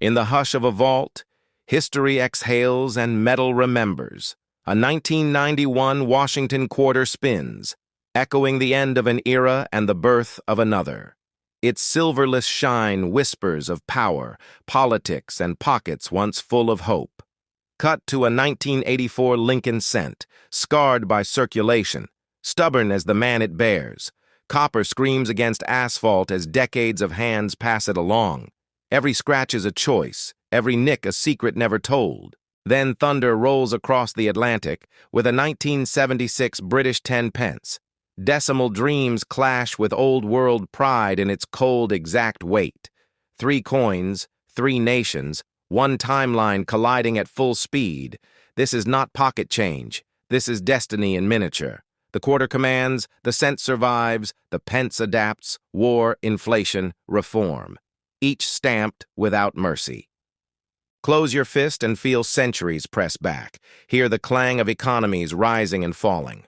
In the hush of a vault, history exhales and metal remembers. A 1991 Washington quarter spins, echoing the end of an era and the birth of another. Its silverless shine whispers of power, politics, and pockets once full of hope. Cut to a 1984 Lincoln cent, scarred by circulation, stubborn as the man it bears. Copper screams against asphalt as decades of hands pass it along. Every scratch is a choice, every nick a secret never told. Then thunder rolls across the Atlantic with a 1976 British 10 pence. Decimal dreams clash with old-world pride in its cold, exact weight. 3 coins, 3 nations, one timeline colliding at full speed. This is not pocket change. This is destiny in miniature. The quarter commands, the cent survives, the pence adapts, war, inflation, reform. Each stamped without mercy. Close your fist and feel centuries press back. Hear the clang of economies rising and falling.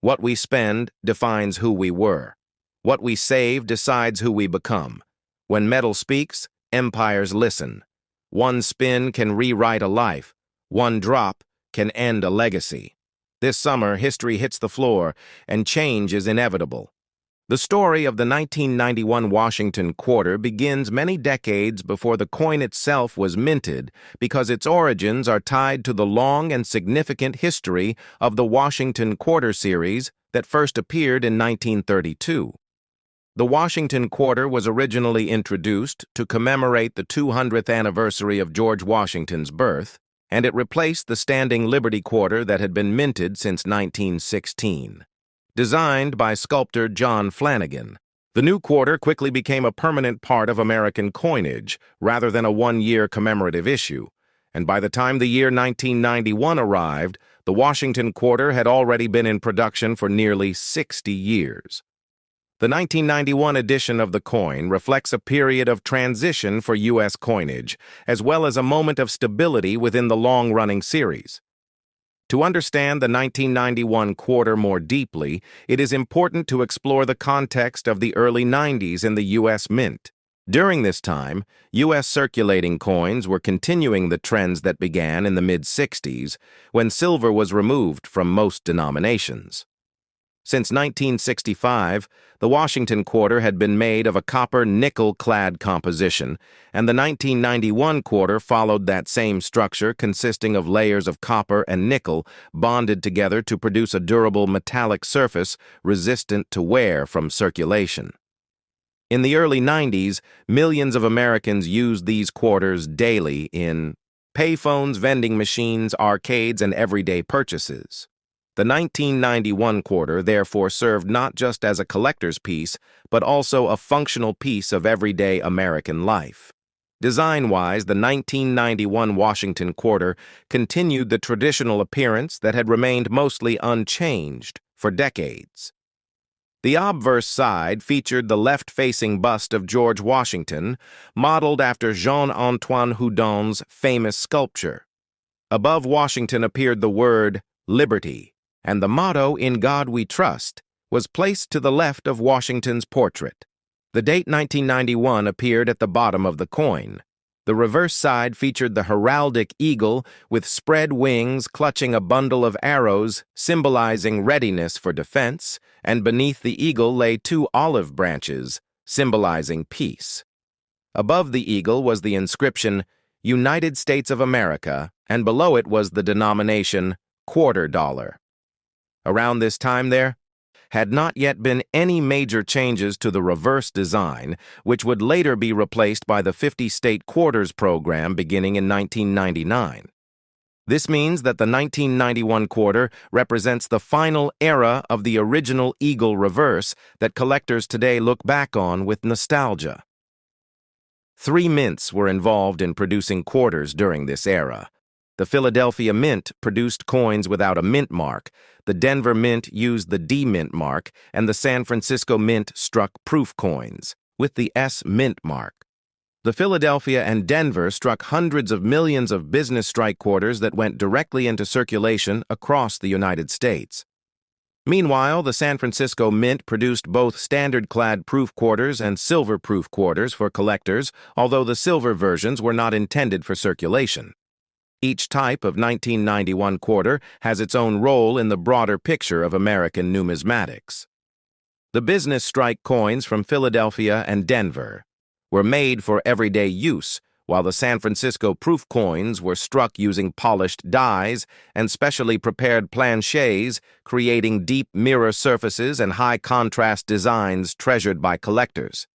What we spend defines who we were. What we save decides who we become. When metal speaks, empires listen. One spin can rewrite a life. One drop can end a legacy. This summer, history hits the floor, and change is inevitable. The story of the 1991 Washington quarter begins many decades before the coin itself was minted because its origins are tied to the long and significant history of the Washington quarter series that first appeared in 1932. The Washington quarter was originally introduced to commemorate the 200th anniversary of George Washington's birth, and it replaced the standing Liberty quarter that had been minted since 1916. Designed by sculptor John Flanagan, the new quarter quickly became a permanent part of American coinage rather than a one-year commemorative issue, and by the time the year 1991 arrived, the Washington quarter had already been in production for nearly 60 years. The 1991 edition of the coin reflects a period of transition for U.S. coinage, as well as a moment of stability within the long-running series. To understand the 1991 quarter more deeply, it is important to explore the context of the early 90s in the U.S. Mint. During this time, U.S. circulating coins were continuing the trends that began in the mid-60s, when silver was removed from most denominations. Since 1965, the Washington quarter had been made of a copper-nickel-clad composition, and the 1991 quarter followed that same structure consisting of layers of copper and nickel bonded together to produce a durable metallic surface resistant to wear from circulation. In the early 90s, millions of Americans used these quarters daily in payphones, vending machines, arcades, and everyday purchases. The 1991 quarter therefore served not just as a collector's piece, but also a functional piece of everyday American life. Design-wise, the 1991 Washington quarter continued the traditional appearance that had remained mostly unchanged for decades. The obverse side featured the left-facing bust of George Washington, modeled after Jean-Antoine Houdon's famous sculpture. Above Washington appeared the word Liberty, and the motto, "In God We Trust," was placed to the left of Washington's portrait. The date 1991 appeared at the bottom of the coin. The reverse side featured the heraldic eagle with spread wings clutching a bundle of arrows symbolizing readiness for defense, and beneath the eagle lay 2 olive branches symbolizing peace. Above the eagle was the inscription, "United States of America," and below it was the denomination quarter dollar. Around this time there had not yet been any major changes to the reverse design, which would later be replaced by the 50-state quarters program beginning in 1999. This means that the 1991 quarter represents the final era of the original eagle reverse that collectors today look back on with nostalgia. 3 mints were involved in producing quarters during this era. The Philadelphia Mint produced coins without a mint mark, the Denver Mint used the D mint mark, and the San Francisco Mint struck proof coins with the S mint mark. The Philadelphia and Denver struck hundreds of millions of business strike quarters that went directly into circulation across the United States. Meanwhile, the San Francisco Mint produced both standard-clad proof quarters and silver proof quarters for collectors, although the silver versions were not intended for circulation. Each type of 1991 quarter has its own role in the broader picture of American numismatics. The business strike coins from Philadelphia and Denver were made for everyday use, while the San Francisco proof coins were struck using polished dies and specially prepared planchets, creating deep mirror surfaces and high-contrast designs treasured by collectors.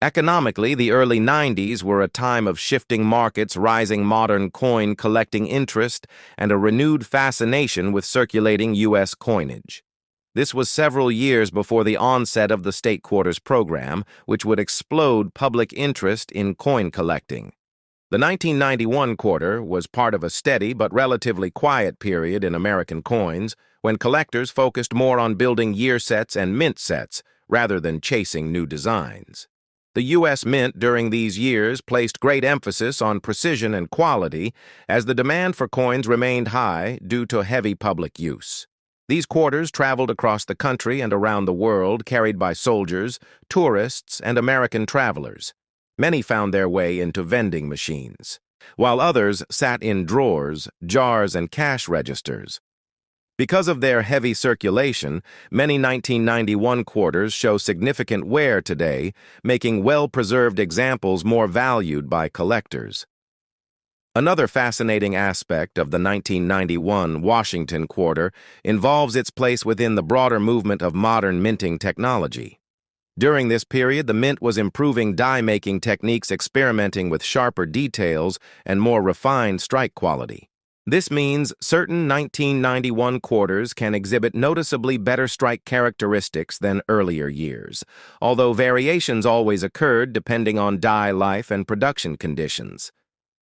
Economically, the early 90s were a time of shifting markets, rising modern coin collecting interest, and a renewed fascination with circulating U.S. coinage. This was several years before the onset of the State Quarters program, which would explode public interest in coin collecting. The 1991 quarter was part of a steady but relatively quiet period in American coins, when collectors focused more on building year sets and mint sets rather than chasing new designs. The U.S. Mint during these years placed great emphasis on precision and quality as the demand for coins remained high due to heavy public use. These quarters traveled across the country and around the world, carried by soldiers, tourists, and American travelers. Many found their way into vending machines, while others sat in drawers, jars, and cash registers. Because of their heavy circulation, many 1991 quarters show significant wear today, making well-preserved examples more valued by collectors. Another fascinating aspect of the 1991 Washington quarter involves its place within the broader movement of modern minting technology. During this period, the mint was improving die-making techniques, experimenting with sharper details and more refined strike quality. This means certain 1991 quarters can exhibit noticeably better strike characteristics than earlier years, although variations always occurred depending on die life and production conditions.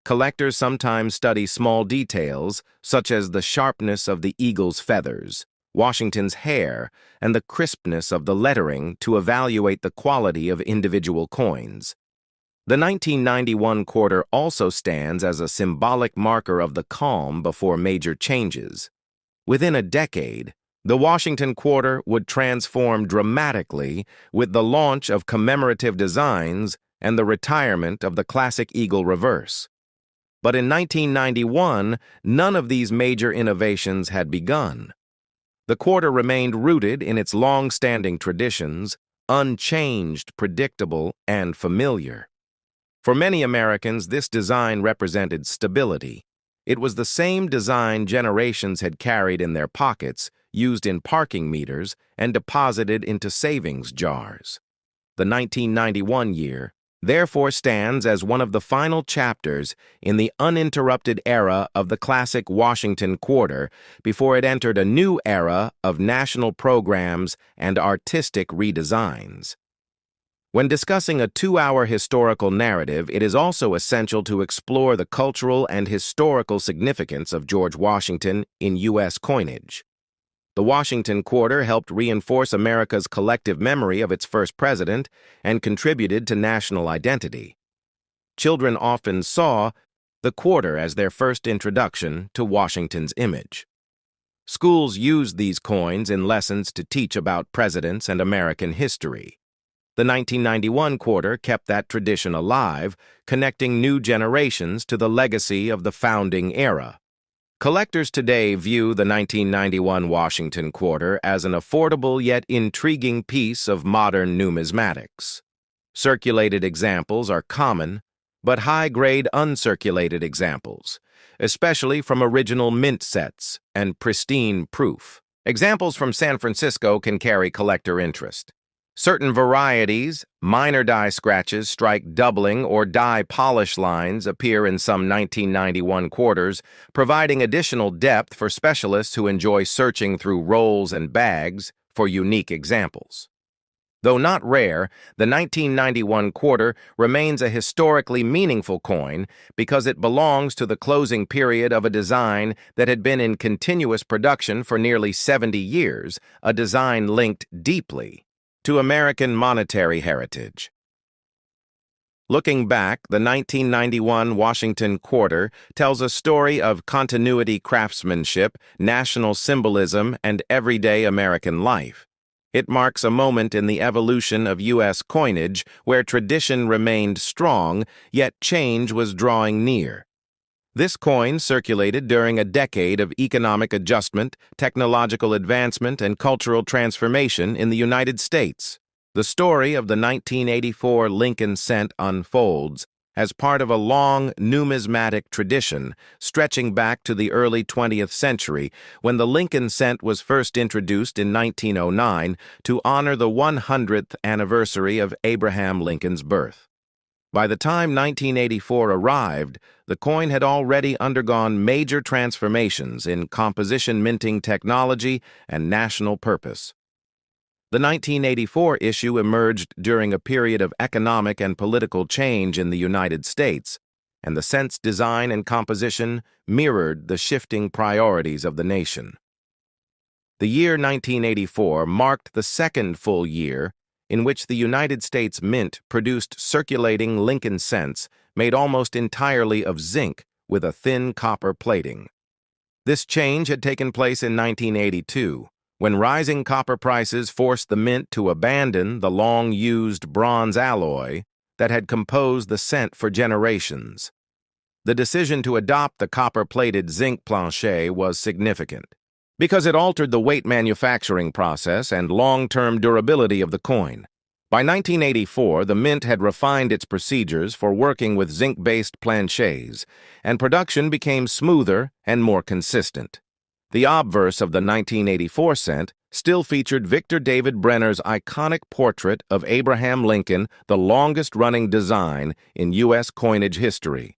Collectors sometimes study small details, such as the sharpness of the eagle's feathers, Washington's hair, and the crispness of the lettering to evaluate the quality of individual coins. The 1991 quarter also stands as a symbolic marker of the calm before major changes. Within a decade, the Washington quarter would transform dramatically with the launch of commemorative designs and the retirement of the classic eagle reverse. But in 1991, none of these major innovations had begun. The quarter remained rooted in its long-standing traditions, unchanged, predictable, and familiar. For many Americans, this design represented stability. It was the same design generations had carried in their pockets, used in parking meters, and deposited into savings jars. The 1991 year therefore stands as one of the final chapters in the uninterrupted era of the classic Washington quarter before it entered a new era of national programs and artistic redesigns. When discussing a 2-hour historical narrative, it is also essential to explore the cultural and historical significance of George Washington in U.S. coinage. The Washington quarter helped reinforce America's collective memory of its first president and contributed to national identity. Children often saw the quarter as their first introduction to Washington's image. Schools used these coins in lessons to teach about presidents and American history. The 1991 quarter kept that tradition alive, connecting new generations to the legacy of the founding era. Collectors today view the 1991 Washington quarter as an affordable yet intriguing piece of modern numismatics. Circulated examples are common, but high-grade uncirculated examples, especially from original mint sets and pristine proof. Examples from San Francisco can carry collector interest. Certain varieties, minor die scratches, strike doubling, or die polish lines appear in some 1991 quarters, providing additional depth for specialists who enjoy searching through rolls and bags for unique examples. Though not rare, the 1991 quarter remains a historically meaningful coin because it belongs to the closing period of a design that had been in continuous production for nearly 70 years, a design linked deeply to American monetary heritage. Looking back, the 1991 Washington Quarter tells a story of continuity craftsmanship, national symbolism, and everyday American life. It marks a moment in the evolution of U.S. coinage where tradition remained strong, yet change was drawing near. This coin circulated during a decade of economic adjustment, technological advancement, and cultural transformation in the United States. The story of the 1984 Lincoln cent unfolds as part of a long numismatic tradition stretching back to the early 20th century when the Lincoln cent was first introduced in 1909 to honor the 100th anniversary of Abraham Lincoln's birth. By the time 1984 arrived, the coin had already undergone major transformations in composition minting technology and national purpose. The 1984 issue emerged during a period of economic and political change in the United States, and the cent's design and composition mirrored the shifting priorities of the nation. The year 1984 marked the second full year in which the United States Mint produced circulating Lincoln cents made almost entirely of zinc with a thin copper plating. This change had taken place in 1982, when rising copper prices forced the mint to abandon the long-used bronze alloy that had composed the cent for generations. The decision to adopt the copper-plated zinc planchet was significant, because it altered the weight manufacturing process and long-term durability of the coin. By 1984, the Mint had refined its procedures for working with zinc-based planchets, and production became smoother and more consistent. The obverse of the 1984 cent still featured Victor David Brenner's iconic portrait of Abraham Lincoln, the longest-running design in U.S. coinage history.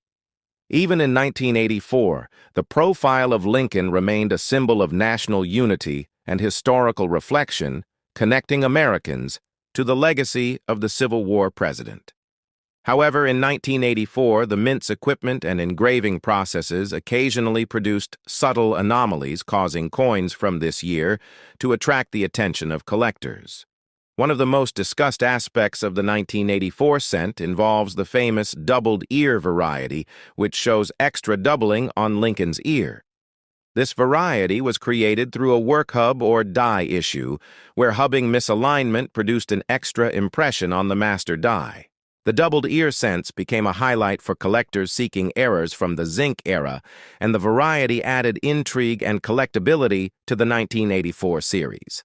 Even in 1984, the profile of Lincoln remained a symbol of national unity and historical reflection, connecting Americans to the legacy of the Civil War president. However, in 1984, the Mint's equipment and engraving processes occasionally produced subtle anomalies, causing coins from this year to attract the attention of collectors. One of the most discussed aspects of the 1984 cent involves the famous doubled ear variety, which shows extra doubling on Lincoln's ear. This variety was created through a work hub or die issue, where hubbing misalignment produced an extra impression on the master die. The doubled ear cents became a highlight for collectors seeking errors from the zinc era, and the variety added intrigue and collectability to the 1984 series.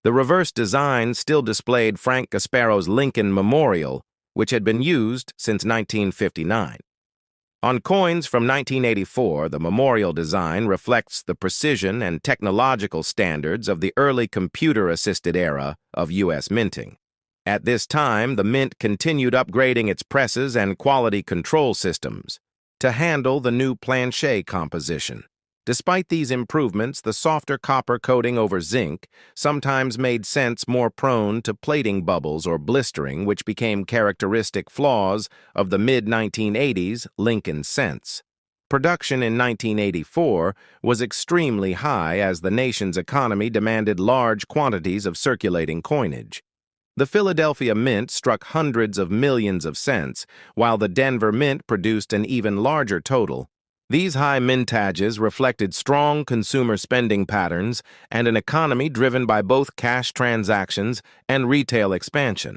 The reverse design still displayed Frank Gasparo's Lincoln Memorial, which had been used since 1959. On coins from 1984, the memorial design reflects the precision and technological standards of the early computer-assisted era of U.S. minting. At this time, the Mint continued upgrading its presses and quality control systems to handle the new planchet composition. Despite these improvements, the softer copper coating over zinc sometimes made cents more prone to plating bubbles or blistering, which became characteristic flaws of the mid-1980s Lincoln cents. Production in 1984 was extremely high as the nation's economy demanded large quantities of circulating coinage. The Philadelphia Mint struck hundreds of millions of cents, while the Denver Mint produced an even larger total. These high mintages reflected strong consumer spending patterns and an economy driven by both cash transactions and retail expansion.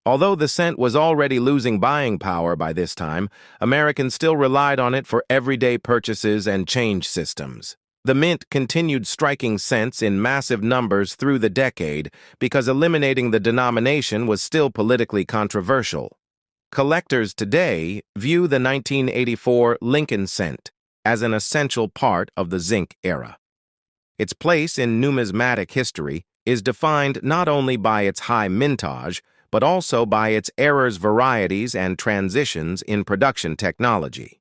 Although the cent was already losing buying power by this time, Americans still relied on it for everyday purchases and change systems. The Mint continued striking cents in massive numbers through the decade because eliminating the denomination was still politically controversial. Collectors today view the 1984 Lincoln cent as an essential part of the zinc era. Its place in numismatic history is defined not only by its high mintage, but also by its errors, varieties, and transitions in production technology.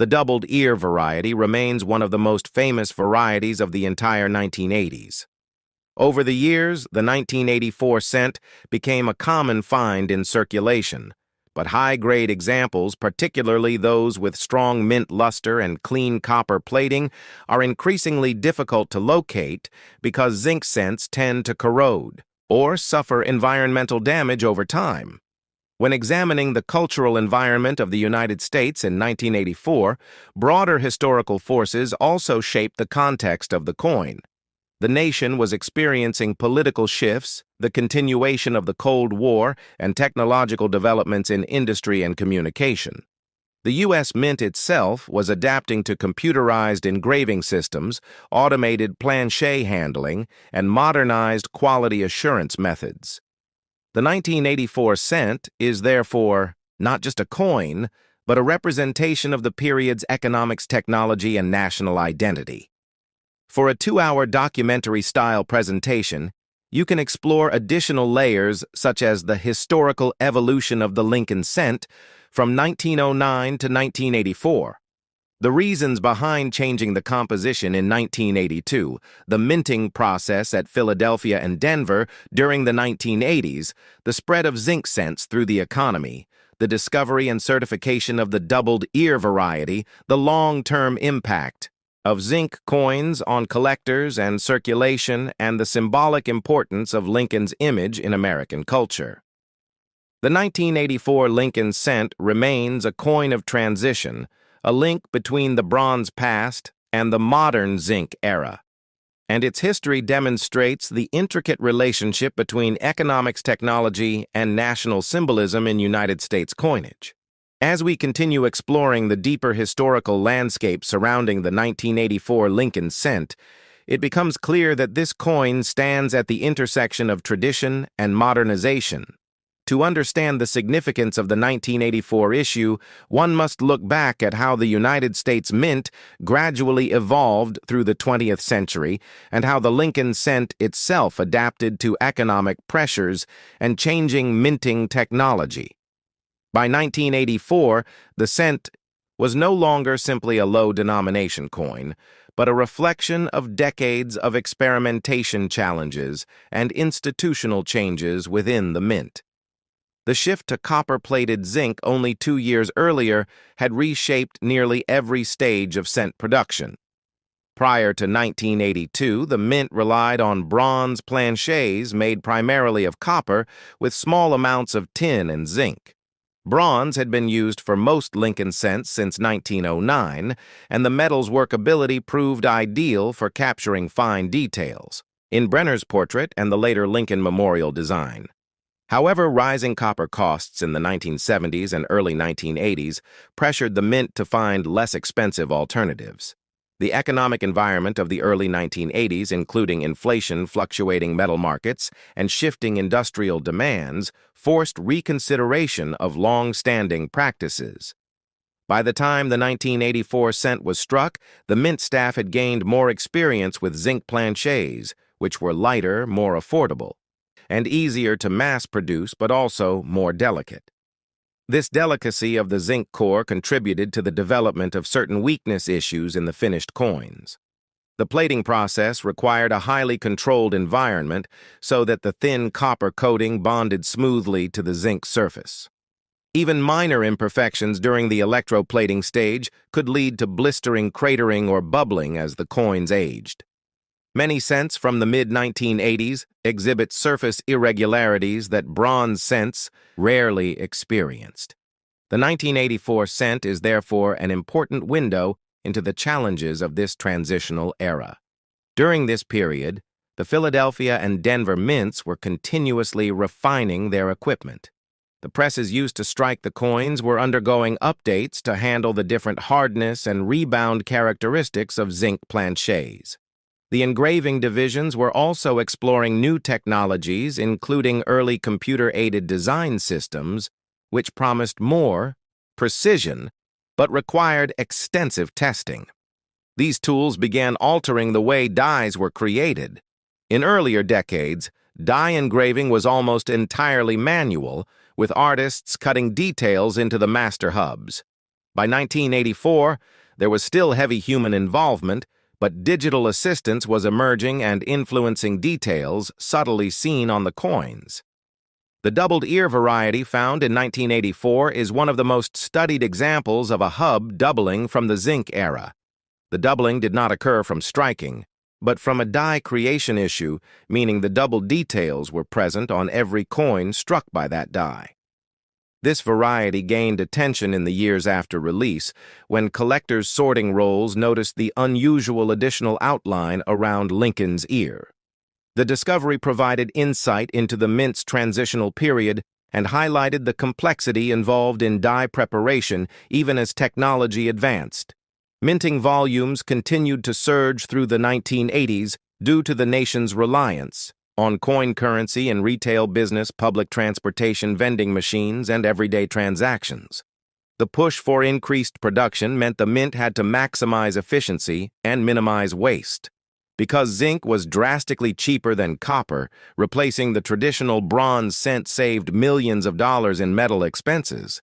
The doubled ear variety remains one of the most famous varieties of the entire 1980s. Over the years, the 1984 cent became a common find in circulation, but high-grade examples, particularly those with strong mint luster and clean copper plating, are increasingly difficult to locate because zinc cents tend to corrode or suffer environmental damage over time. When examining the cultural environment of the United States in 1984, broader historical forces also shaped the context of the coin. The nation was experiencing political shifts, the continuation of the Cold War, and technological developments in industry and communication. The U.S. Mint itself was adapting to computerized engraving systems, automated planche handling, and modernized quality assurance methods. The 1984 cent is therefore not just a coin, but a representation of the period's economics, technology, and national identity. For a 2-hour documentary-style presentation, you can explore additional layers such as the historical evolution of the Lincoln cent from 1909 to 1984, the reasons behind changing the composition in 1982, the minting process at Philadelphia and Denver during the 1980s, the spread of zinc cents through the economy, the discovery and certification of the doubled ear variety, the long-term impact of zinc coins on collectors and circulation, and the symbolic importance of Lincoln's image in American culture. The 1984 Lincoln cent remains a coin of transition, a link between the bronze past and the modern zinc era, and its history demonstrates the intricate relationship between economics, technology, and national symbolism in United States coinage. As we continue exploring the deeper historical landscape surrounding the 1984 Lincoln cent, it becomes clear that this coin stands at the intersection of tradition and modernization. To understand the significance of the 1984 issue, one must look back at how the United States Mint gradually evolved through the 20th century and how the Lincoln cent itself adapted to economic pressures and changing minting technology. By 1984, the cent was no longer simply a low-denomination coin, but a reflection of decades of experimentation challenges and institutional changes within the mint. The shift to copper-plated zinc only 2 years earlier had reshaped nearly every stage of cent production. Prior to 1982, the mint relied on bronze planches made primarily of copper with small amounts of tin and zinc. Bronze had been used for most Lincoln cents since 1909, and the metal's workability proved ideal for capturing fine details, in Brenner's portrait and the later Lincoln Memorial design. However, rising copper costs in the 1970s and early 1980s pressured the mint to find less expensive alternatives. The economic environment of the early 1980s, including inflation, fluctuating metal markets, and shifting industrial demands, forced reconsideration of long-standing practices. By the time the 1984 cent was struck, the mint staff had gained more experience with zinc planches, which were lighter, more affordable, and easier to mass-produce but also more delicate. This delicacy of the zinc core contributed to the development of certain weakness issues in the finished coins. The plating process required a highly controlled environment so that the thin copper coating bonded smoothly to the zinc surface. Even minor imperfections during the electroplating stage could lead to blistering, cratering, or bubbling as the coins aged. Many cents from the mid-1980s exhibit surface irregularities that bronze cents rarely experienced. The 1984 cent is therefore an important window into the challenges of this transitional era. During this period, the Philadelphia and Denver mints were continuously refining their equipment. The presses used to strike the coins were undergoing updates to handle the different hardness and rebound characteristics of zinc planches. The engraving divisions were also exploring new technologies, including early computer-aided design systems, which promised more precision but required extensive testing. These tools began altering the way dies were created. In earlier decades, die engraving was almost entirely manual, with artists cutting details into the master hubs. By 1984, there was still heavy human involvement, but digital assistance was emerging and influencing details subtly seen on the coins. The doubled ear variety found in 1984 is one of the most studied examples of a hub doubling from the zinc era. The doubling did not occur from striking, but from a die creation issue, meaning the double details were present on every coin struck by that die. This variety gained attention in the years after release, when collectors' sorting rolls noticed the unusual additional outline around Lincoln's ear. The discovery provided insight into the mint's transitional period and highlighted the complexity involved in die preparation even as technology advanced. Minting volumes continued to surge through the 1980s due to the nation's reliance on coin currency in retail business, public transportation, vending machines, and everyday transactions. The push for increased production meant the mint had to maximize efficiency and minimize waste. Because zinc was drastically cheaper than copper, replacing the traditional bronze cent saved millions of dollars in metal expenses.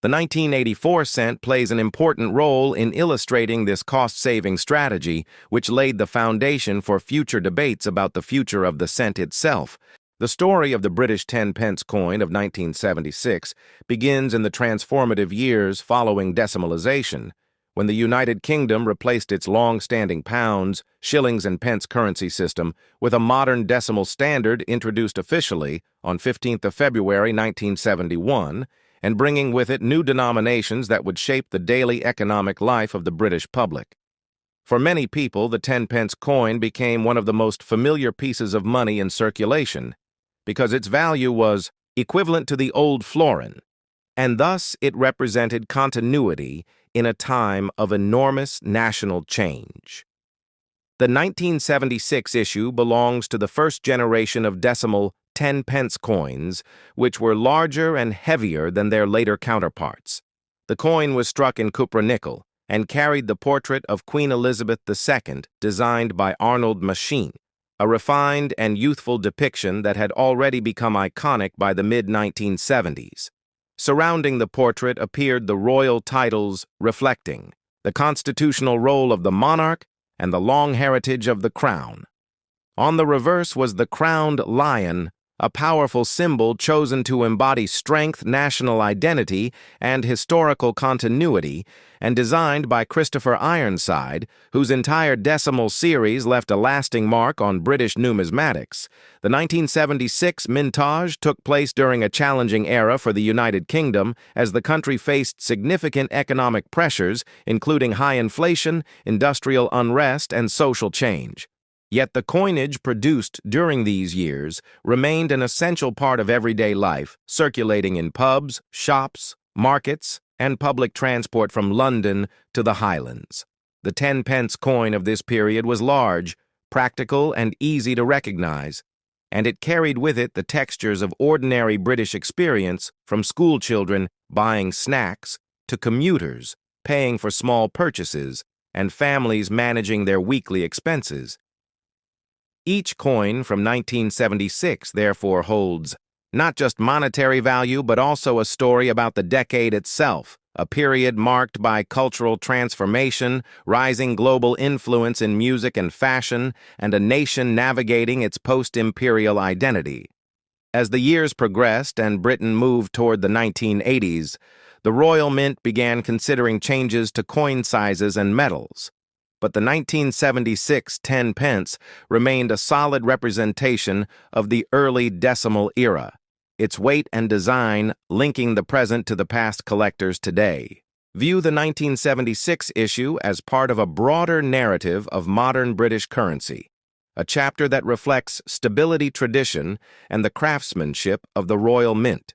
The 1984 cent plays an important role in illustrating this cost-saving strategy, which laid the foundation for future debates about the future of the cent itself. The story of the British 10-pence coin of 1976 begins in the transformative years following decimalization, when the United Kingdom replaced its long-standing pounds, shillings, and pence currency system with a modern decimal standard introduced officially on 15th of February 1971, and bringing with it new denominations that would shape the daily economic life of the British public. For many people, the 10-pence coin became one of the most familiar pieces of money in circulation, because its value was equivalent to the old florin, and thus it represented continuity in a time of enormous national change. The 1976 issue belongs to the first generation of decimal 10-pence coins, which were larger and heavier than their later counterparts. The coin was struck in cupro-nickel and carried the portrait of Queen Elizabeth II, designed by Arnold Machin, a refined and youthful depiction that had already become iconic by the mid-1970s. Surrounding the portrait appeared the royal titles reflecting the constitutional role of the monarch and the long heritage of the crown. On the reverse was the crowned lion, a powerful symbol chosen to embody strength, national identity, and historical continuity, and designed by Christopher Ironside, whose entire decimal series left a lasting mark on British numismatics. The 1976 mintage took place during a challenging era for the United Kingdom as the country faced significant economic pressures, including high inflation, industrial unrest, and social change. Yet the coinage produced during these years remained an essential part of everyday life, circulating in pubs, shops, markets, and public transport from London to the Highlands. The 10-pence coin of this period was large, practical, and easy to recognize, and it carried with it the textures of ordinary British experience, from school children buying snacks to commuters paying for small purchases and families managing their weekly expenses. Each coin from 1976, therefore, holds not just monetary value, but also a story about the decade itself, a period marked by cultural transformation, rising global influence in music and fashion, and a nation navigating its post-imperial identity. As the years progressed and Britain moved toward the 1980s, the Royal Mint began considering changes to coin sizes and metals. But the 1976 10-pence remained a solid representation of the early decimal era, its weight and design linking the present to the past collectors today. View the 1976 issue as part of a broader narrative of modern British currency, a chapter that reflects stability, tradition, and the craftsmanship of the Royal Mint.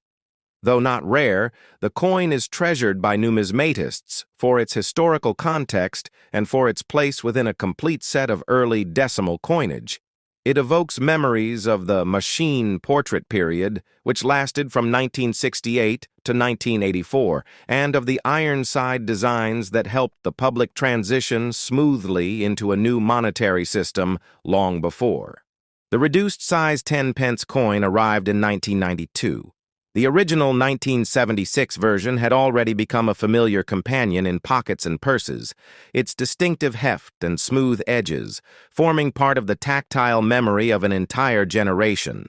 Though not rare, the coin is treasured by numismatists for its historical context and for its place within a complete set of early decimal coinage. It evokes memories of the Machin portrait period, which lasted from 1968 to 1984, and of the Ironside designs that helped the public transition smoothly into a new monetary system long before. The reduced-size 10-pence coin arrived in 1992. The original 1976 version had already become a familiar companion in pockets and purses, its distinctive heft and smooth edges forming part of the tactile memory of an entire generation.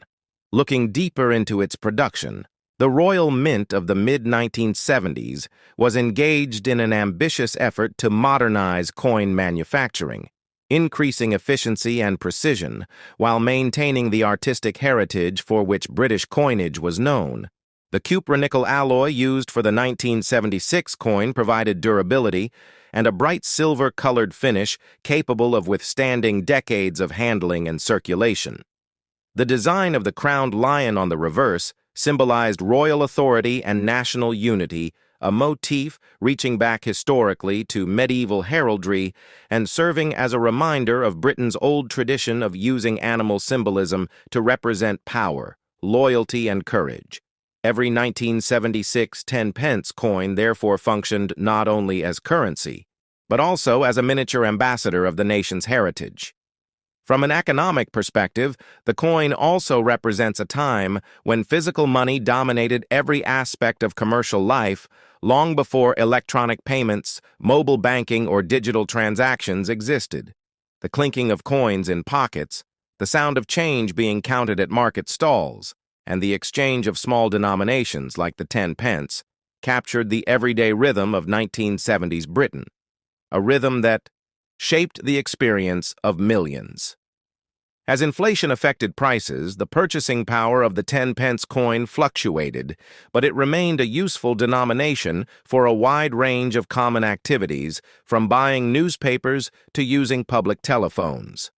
Looking deeper into its production, the Royal Mint of the mid-1970s was engaged in an ambitious effort to modernize coin manufacturing, increasing efficiency and precision while maintaining the artistic heritage for which British coinage was known. The cupra-nickel alloy used for the 1976 coin provided durability and a bright silver-colored finish capable of withstanding decades of handling and circulation. The design of the crowned lion on the reverse symbolized royal authority and national unity, a motif reaching back historically to medieval heraldry and serving as a reminder of Britain's old tradition of using animal symbolism to represent power, loyalty, and courage. Every 1976 10-pence coin therefore functioned not only as currency, but also as a miniature ambassador of the nation's heritage. From an economic perspective, the coin also represents a time when physical money dominated every aspect of commercial life, long before electronic payments, mobile banking, or digital transactions existed. The clinking of coins in pockets, the sound of change being counted at market stalls, and the exchange of small denominations like the 10 pence captured the everyday rhythm of 1970s Britain, a rhythm that shaped the experience of millions. As inflation affected prices, the purchasing power of the 10-pence coin fluctuated, but it remained a useful denomination for a wide range of common activities, from buying newspapers to using public telephones.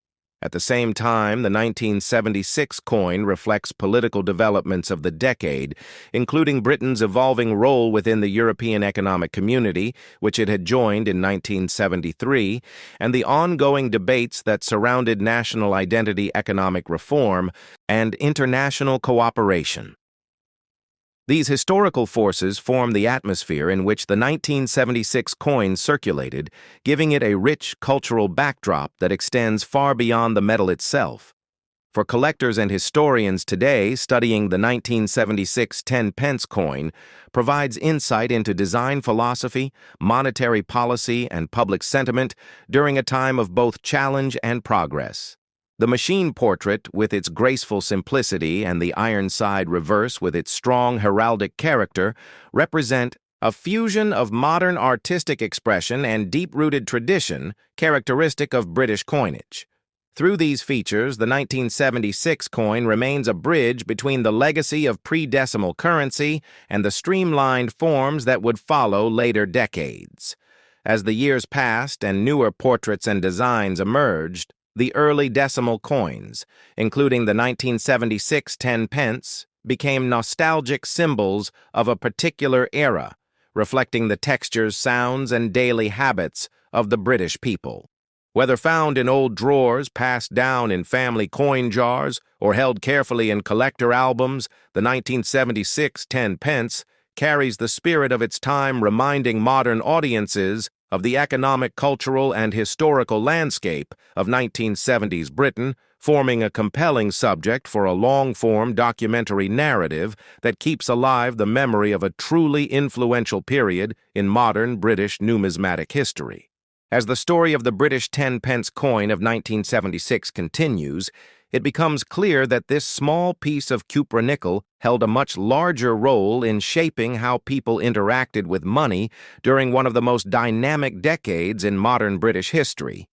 At the same time, the 1976 coin reflects political developments of the decade, including Britain's evolving role within the European Economic Community, which it had joined in 1973, and the ongoing debates that surrounded national identity, economic reform, and international cooperation. These historical forces form the atmosphere in which the 1976 coin circulated, giving it a rich cultural backdrop that extends far beyond the metal itself. For collectors and historians today, studying the 1976 10-pence coin provides insight into design philosophy, monetary policy, and public sentiment during a time of both challenge and progress. The machine portrait, with its graceful simplicity, and the iron-side reverse with its strong heraldic character, represent a fusion of modern artistic expression and deep-rooted tradition characteristic of British coinage. Through these features, the 1976 coin remains a bridge between the legacy of pre-decimal currency and the streamlined forms that would follow later decades. As the years passed and newer portraits and designs emerged, the early decimal coins, including the 1976 10 pence, became nostalgic symbols of a particular era, reflecting the textures, sounds, and daily habits of the British people. Whether found in old drawers, passed down in family coin jars, or held carefully in collector albums, the 1976 10 pence carries the spirit of its time, reminding modern audiences of the economic, cultural, and historical landscape of 1970s Britain, forming a compelling subject for a long-form documentary narrative that keeps alive the memory of a truly influential period in modern British numismatic history. As the story of the British 10-pence coin of 1976 continues, it becomes clear that this small piece of cupra-nickel held a much larger role in shaping how people interacted with money during one of the most dynamic decades in modern British history.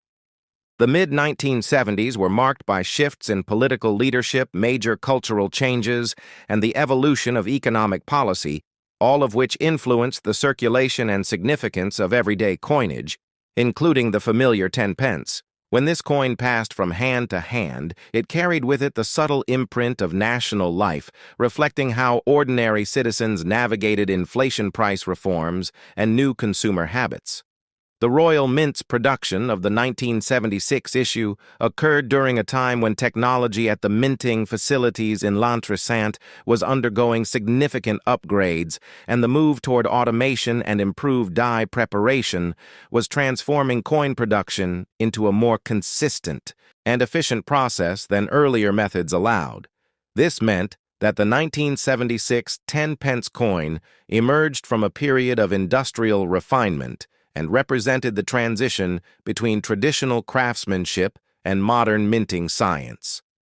The mid-1970s were marked by shifts in political leadership, major cultural changes, and the evolution of economic policy, all of which influenced the circulation and significance of everyday coinage, including the familiar 10 pence. When this coin passed from hand to hand, it carried with it the subtle imprint of national life, reflecting how ordinary citizens navigated inflation price reforms and new consumer habits. The Royal Mint's production of the 1976 issue occurred during a time when technology at the minting facilities in L'Entresant was undergoing significant upgrades, and the move toward automation and improved die preparation was transforming coin production into a more consistent and efficient process than earlier methods allowed. This meant that the 1976 10-pence coin emerged from a period of industrial refinement and represented the transition between traditional craftsmanship and modern minting science.